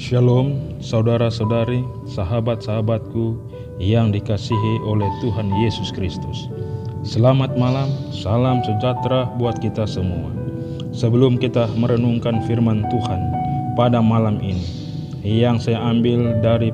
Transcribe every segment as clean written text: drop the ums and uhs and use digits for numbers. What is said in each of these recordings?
Shalom saudara-saudari, sahabat-sahabatku yang dikasihi oleh Tuhan Yesus Kristus. Selamat malam, salam sejahtera buat kita semua. Sebelum kita merenungkan firman Tuhan pada malam ini, yang saya ambil dari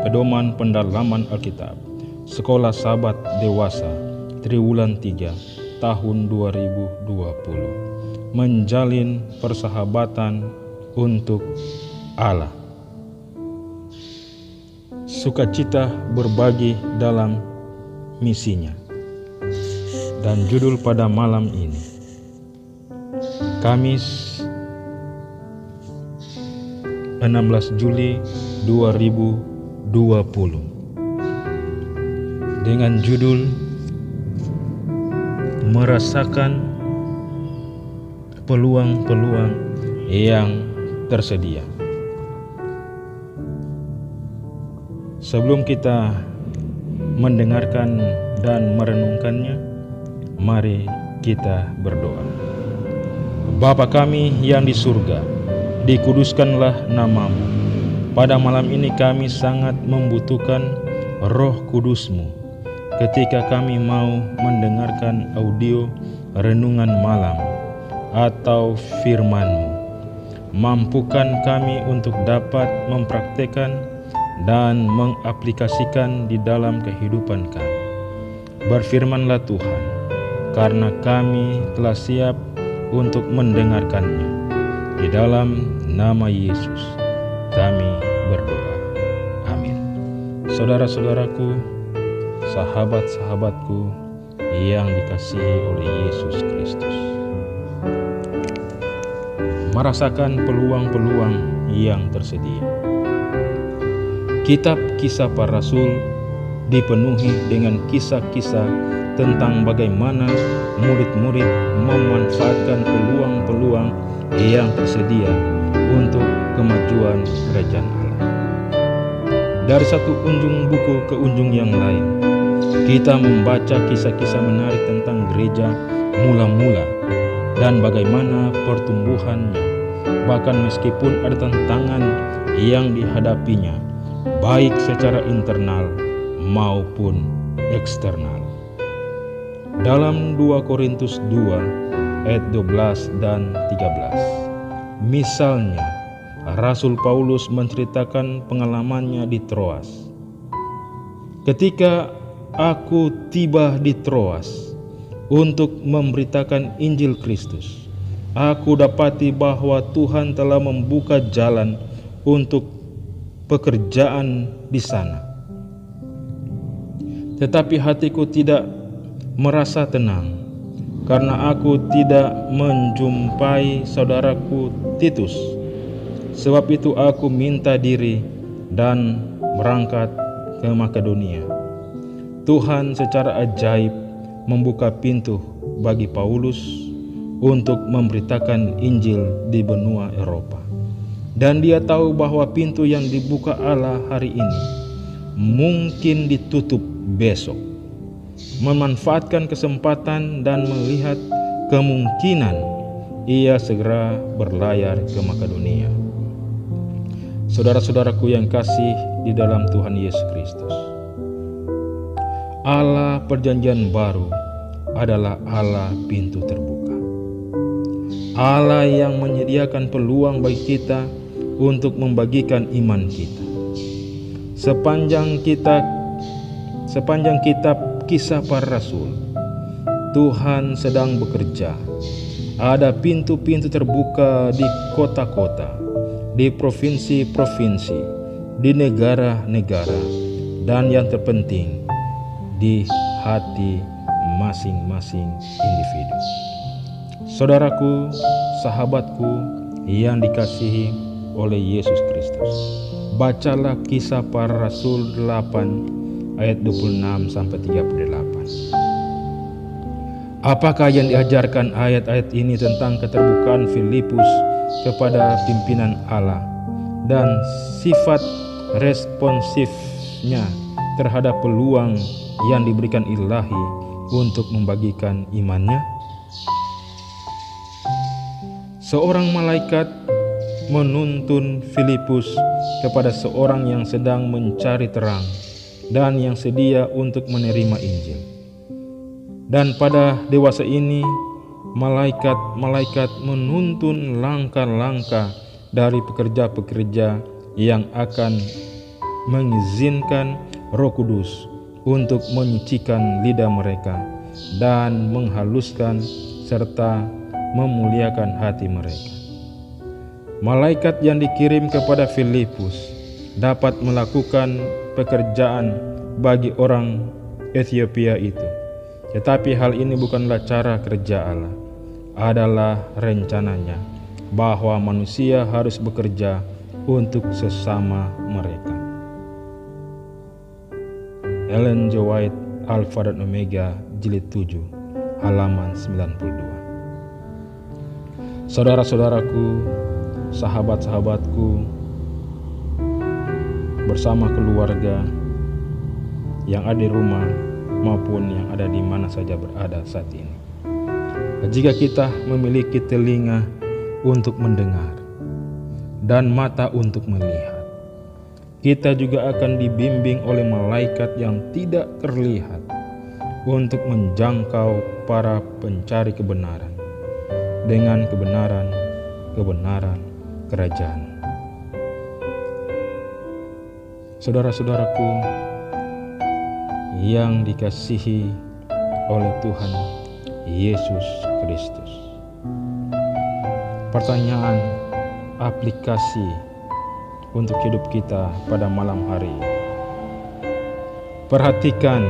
pedoman pendalaman Alkitab, Sekolah Sahabat Dewasa, Triwulan 3, tahun 2020. Menjalin persahabatan untuk Allah. Sukacita berbagi dalam misinya. Dan judul pada malam ini, Kamis 16 Juli 2020, dengan judul Merasakan Peluang-peluang yang tersedia. Sebelum kita mendengarkan dan merenungkannya, mari kita berdoa. Bapa kami yang di surga, dikuduskanlah namamu. Pada malam ini kami sangat membutuhkan Roh Kudus-Mu ketika kami mau mendengarkan audio renungan malam atau firman-Mu. Mampukan kami untuk dapat mempraktekkan dan mengaplikasikan di dalam kehidupan kami. Berfirmanlah Tuhan, karena kami telah siap untuk mendengarkannya. Di dalam nama Yesus kami berdoa. Amin. Saudara-saudaraku, sahabat-sahabatku yang dikasihi oleh Yesus Kristus, merasakan peluang-peluang yang tersedia. Kitab Kisah Para Rasul dipenuhi dengan kisah-kisah tentang bagaimana murid-murid memanfaatkan peluang-peluang yang tersedia untuk kemajuan kerajaan Allah. Dari satu unjung buku ke unjung yang lain, kita membaca kisah-kisah menarik tentang gereja mula-mula dan bagaimana pertumbuhannya, bahkan meskipun ada tantangan yang dihadapinya, baik secara internal maupun eksternal. Dalam 2 Korintus 2 ayat 12 dan 13, misalnya Rasul Paulus menceritakan pengalamannya di Troas. Ketika aku tiba di Troas untuk memberitakan Injil Kristus, aku dapati bahwa Tuhan telah membuka jalan untuk pekerjaan di sana. Tetapi hatiku tidak merasa tenang karena aku tidak menjumpai saudaraku Titus. Sebab itu aku minta diri dan berangkat ke Makedonia. Tuhan secara ajaib membuka pintu bagi Paulus untuk memberitakan Injil di benua Eropa. Dan dia tahu bahwa pintu yang dibuka Allah hari ini mungkin ditutup besok. Memanfaatkan kesempatan dan melihat kemungkinan, ia segera berlayar ke Makedonia. Saudara-saudaraku yang kasih di dalam Tuhan Yesus Kristus, Allah Perjanjian Baru adalah Allah pintu terbuka. Allah yang menyediakan peluang bagi kita untuk membagikan iman kita. Sepanjang kitab Kisah Para Rasul, Tuhan sedang bekerja. Ada pintu-pintu terbuka di kota-kota, di provinsi-provinsi, di negara-negara, dan yang terpenting, di hati masing-masing individu. Saudaraku, sahabatku yang dikasihi oleh Yesus Kristus, bacalah Kisah Para Rasul 8 ayat 26 sampai 38. Apakah yang diajarkan ayat-ayat ini tentang keterbukaan Filipus kepada pimpinan Allah dan sifat responsifnya terhadap peluang yang diberikan Ilahi untuk membagikan imannya? Seorang malaikat menuntun Filipus kepada seorang yang sedang mencari terang dan yang sedia untuk menerima Injil. Dan pada dewasa ini, malaikat-malaikat menuntun langkah-langkah dari pekerja-pekerja yang akan mengizinkan Roh Kudus untuk menyucikan lidah mereka dan menghaluskan serta memuliakan hati mereka. Malaikat yang dikirim kepada Filipus dapat melakukan pekerjaan bagi orang Ethiopia itu. Tetapi hal ini bukanlah cara kerja Allah. Adalah rencananya bahwa manusia harus bekerja untuk sesama mereka. Ellen G. White, Alpha dan Omega, jilid 7, halaman 92. Saudara-saudaraku, sahabat-sahabatku, bersama keluarga yang ada di rumah maupun yang ada di mana saja berada saat ini. Jika kita memiliki telinga untuk mendengar dan mata untuk melihat, kita juga akan dibimbing oleh malaikat yang tidak terlihat untuk menjangkau para pencari kebenaran dengan kebenaran kerajaan. Saudara-saudaraku yang dikasihi oleh Tuhan Yesus Kristus, pertanyaan aplikasi untuk hidup kita pada malam hari ini. Perhatikan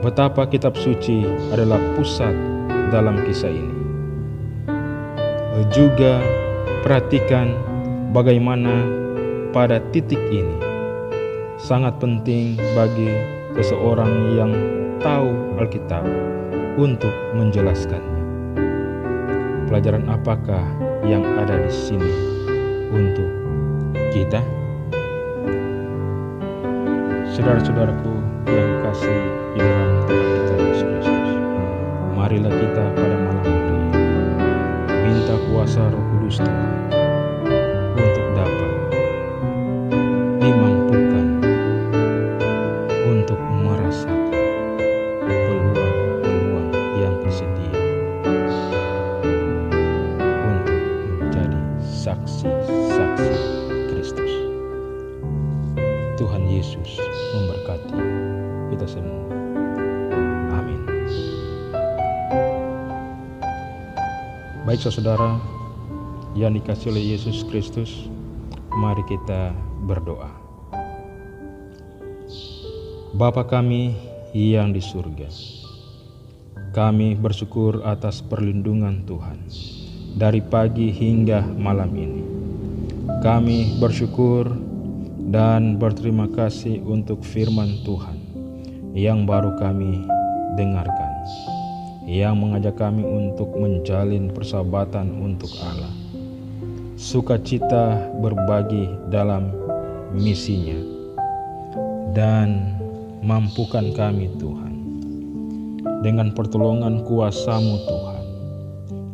betapa kitab suci adalah pusat dalam kisah ini. Juga perhatikan bagaimana pada titik ini sangat penting bagi seseorang yang tahu Alkitab untuk menjelaskannya. Pelajaran apakah yang ada di sini untuk kita? Saudara-saudaraku yang kasih di dalam Tuhan kita Yesus Kristus, marilah kita pada malam hari ini minta kuasa Roh Kudus Tuhan untuk dapat dimampukan untuk merasakan peluang-peluang yang tersedia untuk menjadi saksi-saksi Kristus. Tuhan Yesus memberkati kita semua. Amin. Baik saudara yang dikasihi oleh Yesus Kristus, mari kita berdoa. Bapa kami yang di surga, kami bersyukur atas perlindungan Tuhan dari pagi hingga malam ini. Kami bersyukur dan berterima kasih untuk firman Tuhan yang baru kami dengarkan, yang mengajak kami untuk menjalin persahabatan untuk Allah, sukacita berbagi dalam misinya, dan mampukan kami Tuhan, dengan pertolongan kuasa-Mu Tuhan,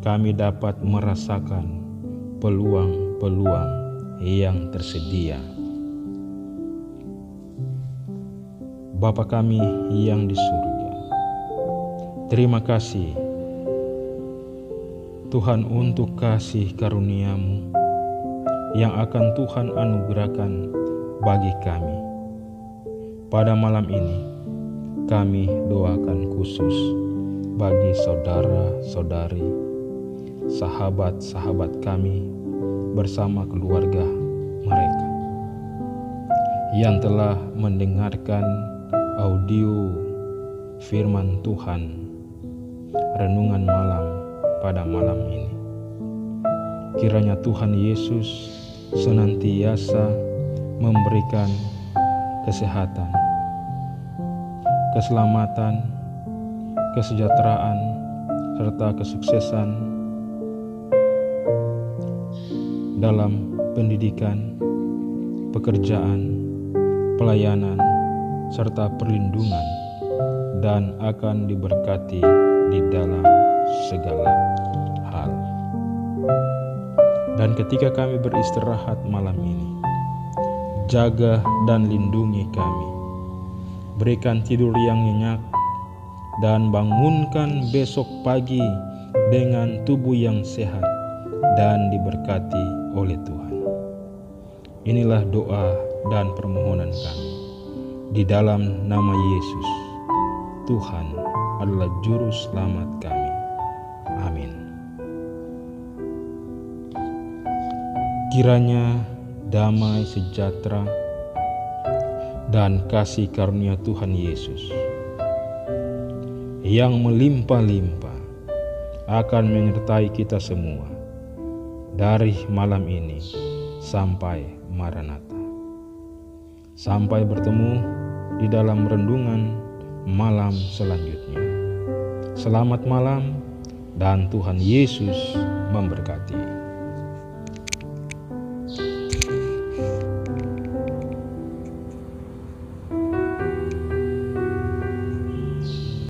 kami dapat merasakan peluang-peluang yang tersedia. Bapa kami yang di surga, terima kasih Tuhan untuk kasih karunia-Mu yang akan Tuhan anugerahkan bagi kami. Pada malam ini kami doakan khusus bagi saudara-saudari, sahabat-sahabat kami bersama keluarga mereka yang telah mendengarkan audio firman Tuhan renungan malam pada malam ini. Kiranya Tuhan Yesus senantiasa memberikan kesehatan, keselamatan, kesejahteraan, serta kesuksesan dalam pendidikan, pekerjaan, pelayanan, serta perlindungan, dan akan diberkati di dalam segala hal. Dan ketika kami beristirahat malam ini, jaga dan lindungi kami. Berikan tidur yang nyenyak dan bangunkan besok pagi dengan tubuh yang sehat dan diberkati oleh Tuhan. Inilah doa dan permohonan kami. Di dalam nama Yesus, Tuhan adalah Juru Selamat kami. Amin. Kiranya damai sejahtera dan kasih karunia Tuhan Yesus yang melimpah-limpah akan menyertai kita semua dari malam ini sampai Maranatha. Sampai bertemu di dalam renungan malam selanjutnya. Selamat malam dan Tuhan Yesus memberkati.